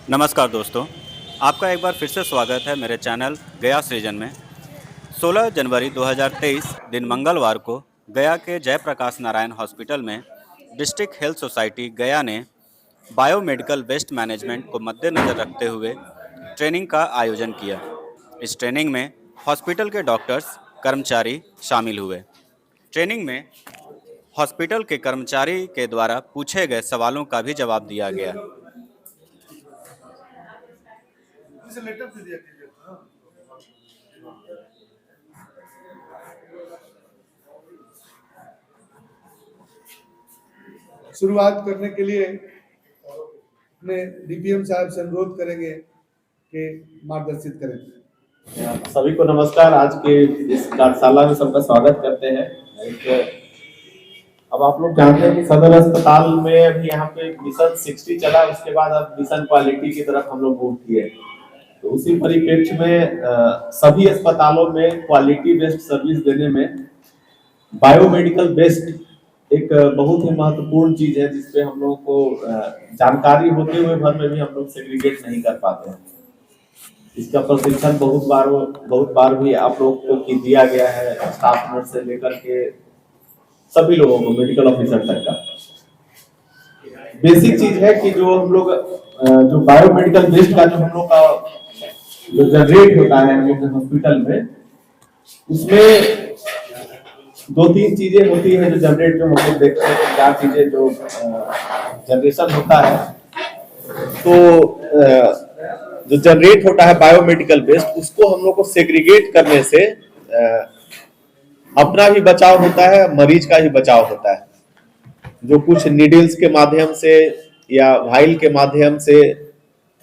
नमस्कार दोस्तों, आपका एक बार फिर से स्वागत है मेरे चैनल गया सृजन में। 16 जनवरी 2023 दिन मंगलवार को गया के जयप्रकाश नारायण हॉस्पिटल में डिस्ट्रिक्ट हेल्थ सोसाइटी गया ने बायोमेडिकल वेस्ट मैनेजमेंट को मद्देनज़र रखते हुए ट्रेनिंग का आयोजन किया। इस ट्रेनिंग में हॉस्पिटल के डॉक्टर्स, कर्मचारी शामिल हुए। ट्रेनिंग में हॉस्पिटल के कर्मचारी के द्वारा पूछे गए सवालों का भी जवाब दिया गया। शुरुआत करने के लिए अपने डीपीएम साहब से अनुरोध करेंगे कि मार्गदर्शित करें। सभी को नमस्कार। आज के इस कार्यशाला में सबका स्वागत करते हैं। अब आप लोग जानते हैं कि सदर अस्पताल में अभी यहाँ पे मिशन 60 चला, उसके बाद अब मिशन क्वालिटी की तरफ हम लोग मूव किए। तो उसी परिप्रेक्ष्य में सभी अस्पतालों में क्वालिटी बेस्ड सर्विस देने में बायोमेडिकल बेस्ड एक बहुत ही महत्वपूर्ण चीज है, जिसपे हम लोगों को जानकारी होते हुए भर में भी हम लोग सेग्रीगेट नहीं कर पाते हैं। इसका प्रशिक्षण बहुत बार भी आप लोग को दिया गया है, स्टाफ नर्स से लेकर के सभी लोगों को, मेडिकल ऑफिसर तक का। बेसिक चीज है कि जो हम लोग जो बायोमेडिकल वेस्ट का जो हम लोग का जो जनरेट होता है हॉस्पिटल में, उसमें दो तीन चीजें होती है जो जनरेट, जो हम लोग देखते हैं कि क्या चीजें जो जनरेशन होता है। तो जो जनरेट होता है बायोमेडिकल वेस्ट, उसको हम लोग को सेग्रीगेट करने से अपना भी बचाव होता है, मरीज का भी बचाव होता है। जो कुछ नीडल्स के माध्यम से या वाइल के माध्यम से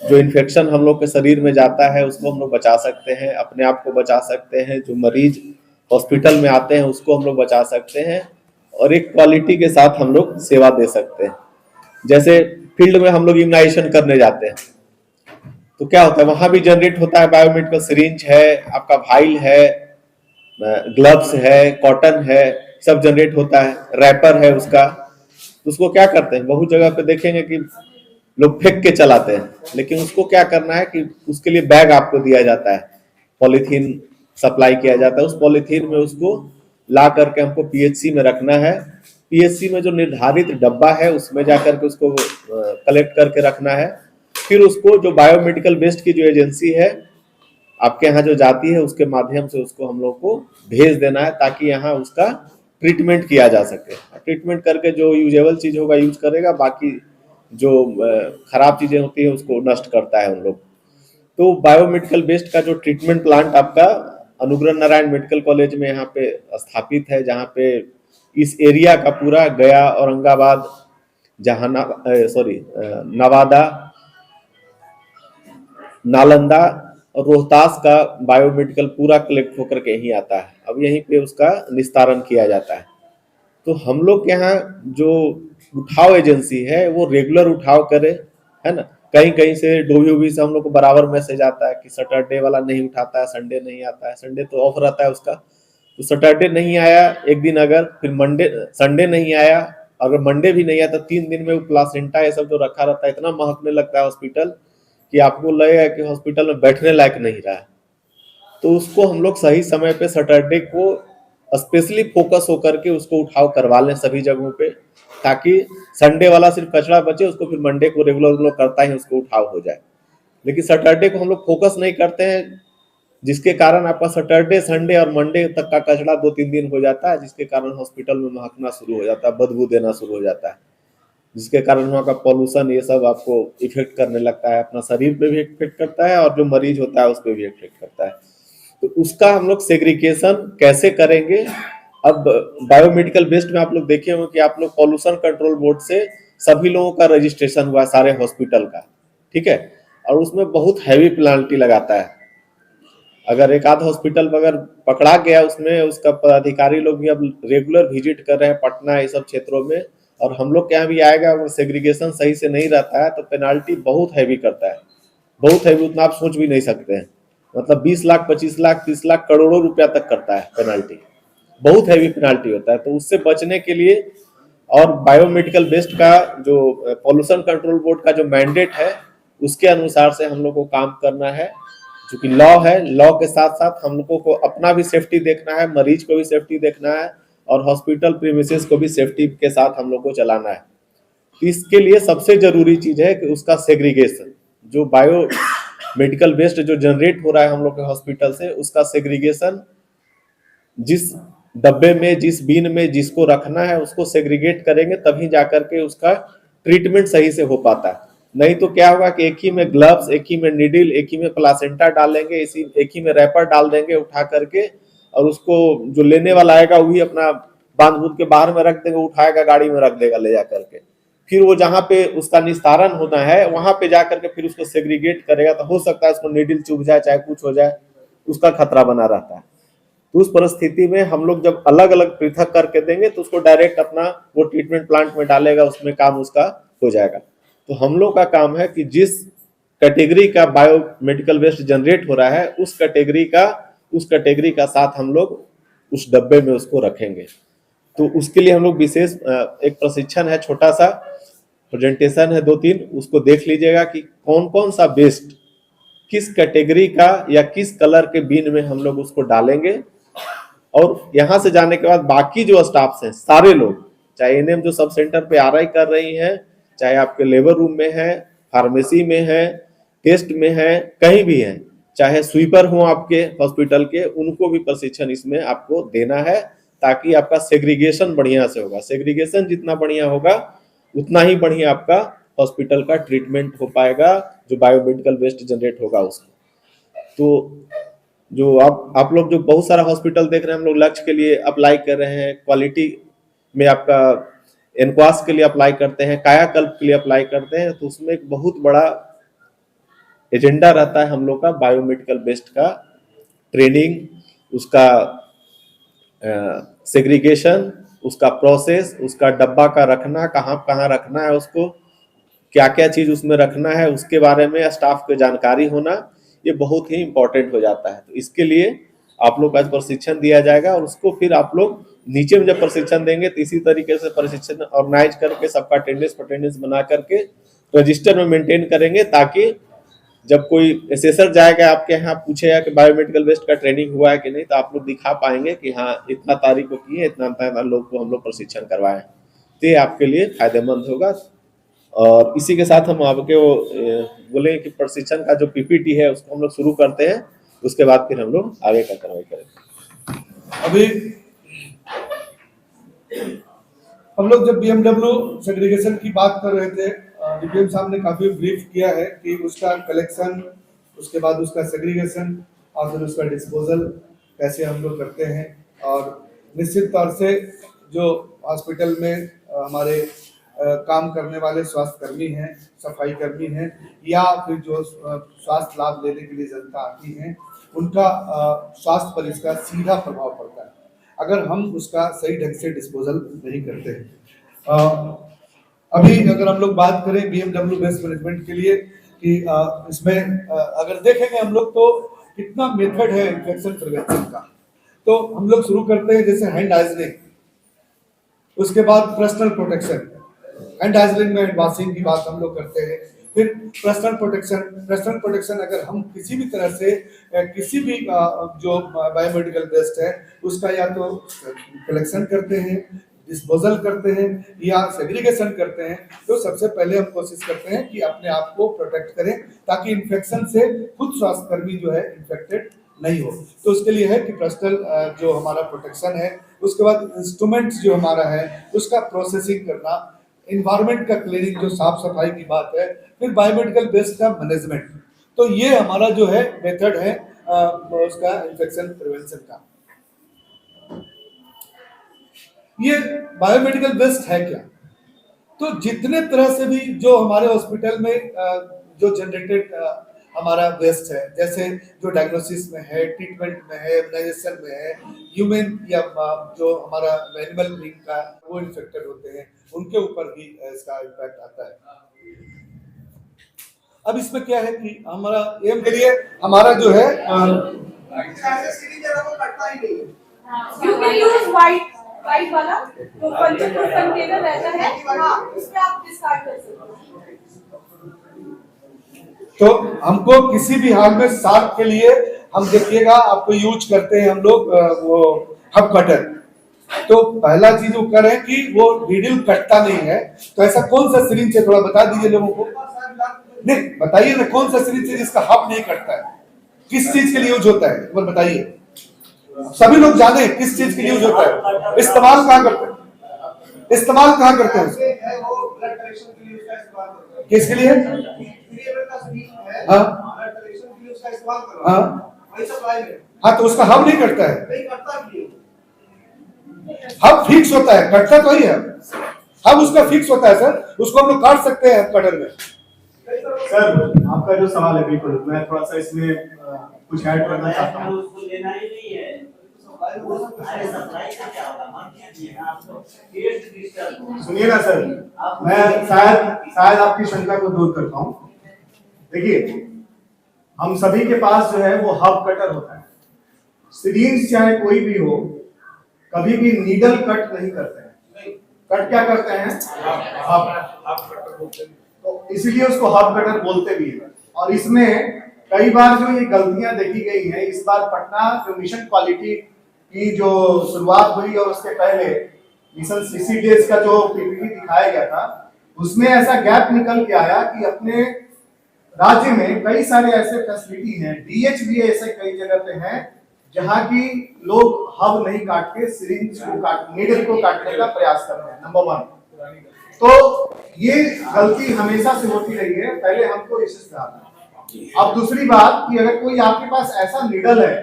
जो इन्फेक्शन हम लोग के शरीर में जाता है, उसको हम लोग बचा सकते हैं, अपने आप को बचा सकते हैं। जो मरीज हॉस्पिटल में आते हैं उसको हम लोग बचा सकते हैं, और एक क्वालिटी के साथ हम लोग सेवा दे सकते हैं। जैसे फील्ड में हम लोग इम्यूनाइजेशन करने जाते हैं तो क्या होता है, वहां भी जनरेट होता है बायोमेडिकल सिरिंज है, आपका वाइल है, ग्लव्स है, कॉटन है, सब जनरेट होता है, रैपर है उसका। तो उसको क्या करते हैं, बहुत जगह पे देखेंगे कि लोग फेंक के चलाते हैं, लेकिन उसको क्या करना है कि उसके लिए बैग आपको दिया जाता है, पॉलीथीन सप्लाई किया जाता है। उस पॉलीथीन में उसको ला करके हमको पीएचसी में रखना है। पीएचसी में जो निर्धारित डब्बा है उसमें जाकर के उसको कलेक्ट करके रखना है। फिर उसको जो बायोमेडिकल वेस्ट की जो एजेंसी है आपके यहाँ जो जाती है, उसके माध्यम से उसको हम लोग को भेज देना है, ताकि यहाँ उसका ट्रीटमेंट किया जा सके। ट्रीटमेंट करके जो यूजेबल चीज होगा यूज करेगा, बाकी जो खराब चीजें होती है उसको नष्ट करता है उन लोग। तो बायोमेडिकल वेस्ट का जो ट्रीटमेंट प्लांट आपका अनुग्रह नारायण मेडिकल कॉलेज में यहाँ पे स्थापित है, जहाँ पे इस एरिया का पूरा गया, औरंगाबाद, नवादा, नालंदा और रोहतास का बायोमेडिकल पूरा कलेक्ट होकर के यहीं आता है। अब यहीं पे उसका निस्तारण किया जाता है। तो हम लोग के यहाँ जो उठाव एजेंसी है वो रेगुलर उठाव करे, है ना। कहीं कहीं से डोभी उभी से हम लोग को बराबर मैसेज आता है कि सैटरडे वाला नहीं उठाता है, संडे नहीं आता है। संडे तो ऑफ रहता है उसका, तो सैटरडे नहीं आया एक दिन, अगर फिर मंडे संडे नहीं आया, अगर मंडे भी नहीं आया तो 3 दिन में वो प्लासेंटा ये सब जो रखा रहता है, इतना महकने लगता है हॉस्पिटल कि आपको लगेगा कि हॉस्पिटल में बैठने लायक नहीं रहा है। तो उसको हम लोग सही समय पे सैटरडे को स्पेशली फोकस होकर के उसको उठाव करवा लें सभी जगहों पे, ताकि संडे वाला सिर्फ कचरा बचे, उसको फिर मंडे को रेगुलर लोग करता है उसको उठाव हो जाए। लेकिन सैटरडे को हम लोग फोकस नहीं करते हैं, जिसके कारण आपका सैटरडे, संडे और मंडे तक का कचरा 2-3 दिन हो जाता है, जिसके कारण हॉस्पिटल में महकना शुरू हो जाता है, बदबू देना शुरू हो जाता है, जिसके कारण वहाँ का पॉल्यूशन ये सब आपको इफेक्ट करने लगता है, अपना शरीर पे भी इफेक्ट करता है और जो मरीज होता है उस पर भी इफेक्ट करता है। तो उसका हम लोग सेग्रीगेशन कैसे करेंगे। अब बायोमेडिकल वेस्ट में आप लोग देखे होंगे कि आप लोग पॉल्यूशन कंट्रोल बोर्ड से सभी लोगों का रजिस्ट्रेशन हुआ, सारे हॉस्पिटल का, ठीक है। और उसमें बहुत हैवी पेनाल्टी लगाता है। अगर एक आध हॉस्पिटल अगर पकड़ा गया उसमें, उसका पदाधिकारी लोग भी अब रेगुलर विजिट कर रहे हैं पटना ये सब क्षेत्रों में, और हम लोग के यहाँ भी आएगा। अगर सेग्रीगेशन सही से नहीं रहता है तो पेनाल्टी बहुत हैवी करता है, बहुत हैवी, उतना आप सोच भी नहीं सकते हैं। मतलब 20 लाख, 25 लाख, 30 लाख, करोड़ों रुपया तक करता है पेनाल्टी, बहुत हैवी पेनाल्टी होता है। तो उससे बचने के लिए, और बायोमेडिकल वेस्ट का जो पॉल्यूशन कंट्रोल बोर्ड का जो मैंडेट है उसके अनुसार से हम लोग को काम करना है। क्योंकि लॉ है, लॉ के साथ साथ हम लोगों को अपना भी सेफ्टी देखना है, मरीज को भी सेफ्टी देखना है और हॉस्पिटल प्रीमिसेस को भी सेफ्टी के साथ हम लोग को चलाना है। इसके लिए सबसे जरूरी चीज है कि उसका सेग्रीगेशन, जो बायो मेडिकल वेस्ट जो जनरेट हो रहा है हम लोग के हॉस्पिटल से, उसका सेग्रीगेशन जिस डब्बे में, जिस बीन में जिसको रखना है उसको सेग्रीगेट करेंगे, तभी जाकर के उसका ट्रीटमेंट सही से हो पाता है। नहीं तो क्या होगा कि एक ही में ग्लव्स, एक ही में नीडल, एक ही में प्लासेंटा डालेंगे, इसी एक ही में रैपर डाल देंगे उठा करके, और उसको जो लेने वाला आएगा वही अपना बांध बूंद के बाहर में रख देगा, उठाएगा गाड़ी में रख देगा ले जाकर के। फिर वो जहाँ पे उसका निस्तारण होना है वहां पे जाकर के फिर उसको सेग्रीगेट करेगा, तो हो सकता है उसको नीडल चुभ जाए, चाहे कुछ हो जाए, उसका खतरा बना रहता है। तो उस परिस्थिति में हम लोग जब अलग अलग पृथक करके देंगे तो उसको डायरेक्ट अपना वो ट्रीटमेंट प्लांट में डालेगा, उसमें काम उसका हो जाएगा। तो हम लोग का काम है कि जिस कैटेगरी का बायो मेडिकल वेस्ट जनरेट हो रहा है उस कैटेगरी का साथ हम लोग उस डब्बे में उसको रखेंगे। तो उसके लिए हम लोग विशेष एक प्रशिक्षण है, छोटा सा प्रेजेंटेशन है 2-3, उसको देख लीजिएगा कि कौन कौन सा वेस्ट किस कैटेगरी का या किस कलर के बीन में हम लोग उसको डालेंगे। और यहाँ से जाने के बाद बाकी जो स्टाफ हैं सारे लोग, चाहे एनएम जो सब सेंटर पे आरआई कर रही हैं, चाहे आपके लेबर रूम में है, फार्मेसी में है, टेस्ट में है, कहीं भी है, चाहे स्वीपर हो आपके हॉस्पिटल के, उनको भी प्रशिक्षण इसमें आपको देना है, ताकि आपका सेग्रीगेशन बढ़िया से होगा। सेग्रीगेशन जितना बढ़िया होगा उतना ही बढ़िया आपका हॉस्पिटल का ट्रीटमेंट हो पाएगा, जो बायोमेडिकल वेस्ट जनरेट होगा उसको। तो जो आप लोग जो बहुत सारा हॉस्पिटल देख रहे हैं, हम लोग लक्ष्य के लिए अप्लाई कर रहे हैं, क्वालिटी में आपका एनक्वास के लिए अप्लाई करते हैं, कायाकल्प के लिए अप्लाई करते हैं, तो उसमें एक बहुत बड़ा एजेंडा रहता है हम लोग का बायोमेडिकल वेस्ट का ट्रेनिंग, उसका सेग्रीगेशन, उसका प्रोसेस, उसका डब्बा का रखना, कहाँ कहाँ रखना है, उसको क्या क्या चीज उसमें रखना है, उसके बारे में स्टाफ को जानकारी होना, ये बहुत ही इंपॉर्टेंट हो जाता है। तो इसके लिए आप लोग का प्रशिक्षण दिया जाएगा और उसको फिर आप लोग नीचे में जब प्रशिक्षण देंगे तो इसी तरीके से प्रशिक्षण ऑर्गेनाइज करके सबका अटेंडेंस बना करके रजिस्टर में मेंटेन करेंगे, ताकि जब कोई असेसर जाएगा आपके यहाँ पूछेगा कि बायोमेडिकल वेस्ट का ट्रेनिंग हुआ है कि नहीं, तो आप लोग दिखा पाएंगे कि हाँ इतना तारीख को किए, इतना लोग को हम लोग प्रशिक्षण करवाए। तो ये आपके लिए फायदेमंद होगा। और इसी के साथ हम आपके वो बोले कि प्रशिक्षण का जो पीपीटी है उसको हम लोग शुरू करते हैं, उसके बाद फिर हम लोग आगे का कार्रवाई करेंगे। अभी हम लोग जब बीएमडब्ल्यू सेग्रीगेशन की बात कर रहे थे, डीपीएम साहब ने काफी ब्रीफ किया है कि उसका कलेक्शन, उसके बाद उसका सेग्रीगेशन और फिर उसका डिस्पोजल कैसे हम लोग करते हैं। और निश्चित तौर से जो हॉस्पिटल में हमारे काम करने वाले स्वास्थ्य कर्मी हैं, सफाई कर्मी हैं, या फिर जो स्वास्थ्य लाभ लेने के लिए जनता आती है, उनका स्वास्थ्य पर इसका सीधा प्रभाव पड़ता है अगर हम उसका सही ढंग से डिस्पोजल नहीं करते हैं। अभी अगर हम लोग बात करें बीएमडब्ल्यू वेस्ट मैनेजमेंट के लिए कि इसमें अगर देखेंगे हम लोग तो कितना मेथड है इन्फेक्शन प्रिवेंशन का। तो हम लोग शुरू करते हैं जैसे हैंड हाइजीनिंग, उसके बाद पर्सनल प्रोटेक्शन, हैंड हाइजीनिंग में वॉशिंग की बात हम लोग करते हैं, फिर पर्सनल प्रोटेक्शन अगर हम किसी भी तरह से किसी भी जो बायोमेडिकल वेस्ट है उसका या तो कलेक्शन करते हैं, डिस्पोजल करते हैं या सेग्रीगेशन करते हैं, तो सबसे पहले हम कोशिश करते हैं कि अपने आप को प्रोटेक्ट करें ताकि इन्फेक्शन से खुद स्वास्थ्यकर्मी जो है इन्फेक्टेड नहीं हो। तो उसके लिए है कि पर्सनल जो हमारा प्रोटेक्शन है, उसके बाद इंस्ट्रूमेंट्स जो हमारा है उसका प्रोसेसिंग करना, इन्वायरमेंट का क्लीनिंग जो साफ सफाई की बात है, फिर बायोमेडिकल वेस्ट का मैनेजमेंट। तो ये हमारा जो है मेथड है उसका इन्फेक्शन प्रिवेंशन का। ये बायोमेडिकल वेस्ट है क्या? तो जितने तरह से भी जो हमारे हॉस्पिटल में जो जनरेटेड हमारा वेस्ट है, जैसे जो डायग्नोसिस में है, ट्रीटमेंट में है, इम्यूनाइजेशन में है, ह्यूमन या जो हमारा एनिमल बीइंग का वो इन्फेक्टेड होते हैं, उनके ऊपर भी इसका इम्पैक्ट आता है। अब इसमें क्या है कि हमारा एम के लिए हमारा जो है You can use white वाला तो पंचीकृत कंटेनर रहता है, हाँ उसमें आप डिस्कार्ड कर सकते हो। तो हमको किसी भी हाल में शार्प के लिए हम देखिएगा आपको यूज करते हैं हम लोग वो हब कटर। तो पहला चीज वो करें कि वो नीडल कटता नहीं है। तो ऐसा कौन सा सिरिंज है थोड़ा बता दीजिए लोगों को। नहीं बताइए ना कौन सा सिरिंज है जिसका हब नहीं कटता है, किस चीज के लिए यूज होता है एक बार बताइए। सभी लोग जाने किस चीज के लिए यूज होता है, इस्तेमाल कहाँ करते हैं, इस्तेमाल कहाँ करते हैं उसको? किसके लिए? हाँ हाँ तो उसका हब नहीं कटता है, हब फिक्स होता है, कटता तो ही है, हब उसका फिक्स होता है सर, उसको हम लोग काट सकते हैं कटर में। सर आपका जो सवाल है बिल्कुल मैं थोड़ा सा इसमें कुछ ऐड करना चाहता हूँ। सुनिए ना सर, मैं शायद आपकी शंका को दूर करता हूँ। देखिए हम सभी के पास जो है वो हब कटर होता है। सिरिंज चाहे कोई भी हो कभी भी नीडल कट नहीं करते हैं, कट क्या करते हैं? हब। तो इसीलिए उसको हब कटर बोलते भी हैं। और इसमें कई बार जो ये गलतियां देखी गई हैं, इस बार पटना जो मिशन क्वालिटी की जो शुरुआत हुई और उसके पहले मिशन सीसीडीएस का जो पीपीटी दिखाया गया था उसमें ऐसा गैप निकल के आया कि अपने राज्य में कई सारे ऐसे फैसिलिटी हैं, डीएच भी ऐसे कई जगह पे हैं जहां की लोग हब नहीं काट के सिरिंज को काट नीडल को काटने का प्रयास करते हैं। नंबर 1 तो ये गलती हमेशा से होती रही है, पहले हमको इससे सुधारना है। अब दूसरी बात कि अगर कोई आपके पास ऐसा नीडल है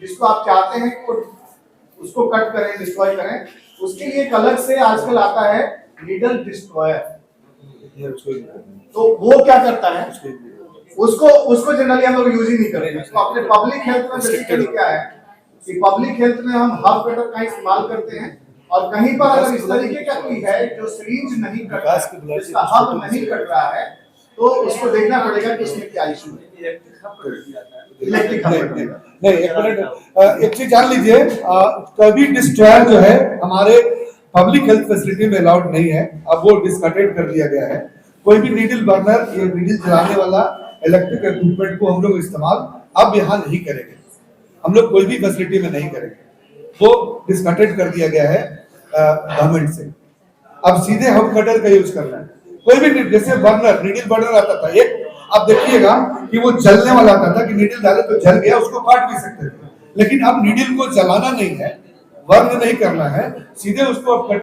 जिसको आप चाहते हैं कि उसको कट करें, डिस्ट्रॉय करें, उसके लिए एक अलग से आजकल आता है नीडल डिस्ट्रॉयर। तो वो क्या करता है, उसको जनरली हम लोग यूज ही नहीं करते। तो अपने पब्लिक हेल्थ में बेसिकली क्या है कि पब्लिक हेल्थ में हम हब कटर का इस्तेमाल करते हैं और कहीं पर अगर इस तरीके का कोई है जो सिरिंज नहीं कट रहा है, जिसका हब नहीं कट रहा है, तो उसको देखना पड़ेगा कि उसमें क्या इशू है। इलेक्ट्रिक नहीं एक मिनट, एक चीज जान लीजिए, कभी डिस्ट्रॉयर जो है हमारे पब्लिक हेल्थ फैसिलिटी में अलाउड नहीं है, अब वो डिस्कटेड कर दिया गया है। कोई भी नीडल बर्नर या नीडल जलाने वाला इलेक्ट्रिक इक्विपमेंट को हम लोग इस्तेमाल अब यहाँ नहीं करेंगे, हम लोग कोई भी फैसिलिटी में नहीं करेंगे, वो डिस्कटेड कर दिया गया है गवर्नमेंट से। अब सीधे हम कटर का यूज करना है। कोई भी जैसे बर्नर नीडल बर्नर आता था एक, आप देखिएगा कि वो जलने वाला आता था कि नीडल डाले तो जल गया, उसको काट भी सकते थे। लेकिन अब नीडल को जलाना नहीं है, बर्न नहीं करना है, सीधे उसको अब कट